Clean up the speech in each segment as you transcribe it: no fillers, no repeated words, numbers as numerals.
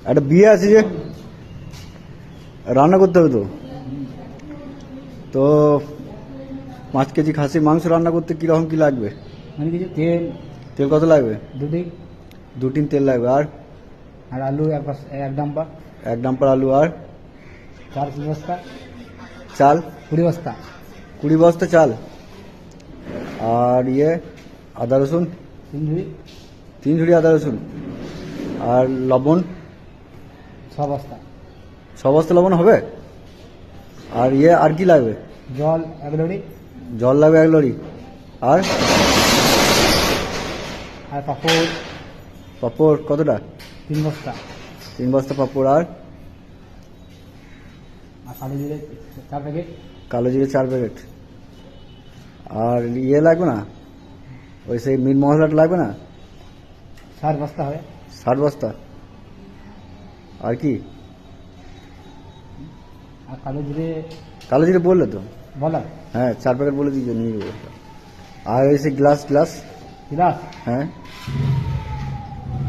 একটা বিয়ে আছে যে, রান্না করতে হবে তো। তো 5 কেজি খাসির মাংস রান্না করতে কিরকম কি লাগবে? মানে কিছু তেল তেল কত লাগবে? 2 টিন, 2 টিন তেল লাগবে। আর আর আলু এক ডাম্পার, 1 ডাম্পার আলু। আর 4 বস্তা চাল 20 বস্তা, 20 বস্তা চাল। আর আদা রসুন 3 ঝুড়ি, 3 ঝুড়ি আদা রসুন। আর লবণ 6 বস্তা, 6 বস্তা লবণ হবে। আর আর কি লাগবে? জল 1 লড়ি, জল লাগবে 1 লড়ি। আর আর পাঁপড় পাঁপড় কতটা? 3 বস্তা, 3 বস্তা পাঁপড়। আর কালো জিরে 4 প্যাকেট, কালো জিরে 4 প্যাকেট। আর লাগবে না, ওই সেই মিট মশলাটা লাগবে না? 60 বস্তা হবে। 60 বস্তা। আর কি? আর কালো জিরে বললে তো। বলা হ্যাঁ, 4 প্যাকেট বলে দিয়েছো, নিয়ে যাবো। আর ওই সেই গ্লাস গ্লাস, হ্যাঁ।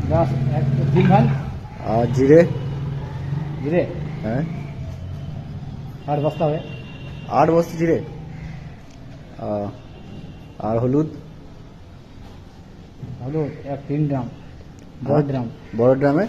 গ্লাস 3 ভান। আর জিরে জিরে হ্যাঁ 8 বস্তা হবে। 8 বস্তা জিরে। আর হলুদ হলুদ 3 ড্রাম, বড় ড্রাম। বড় ড্রামে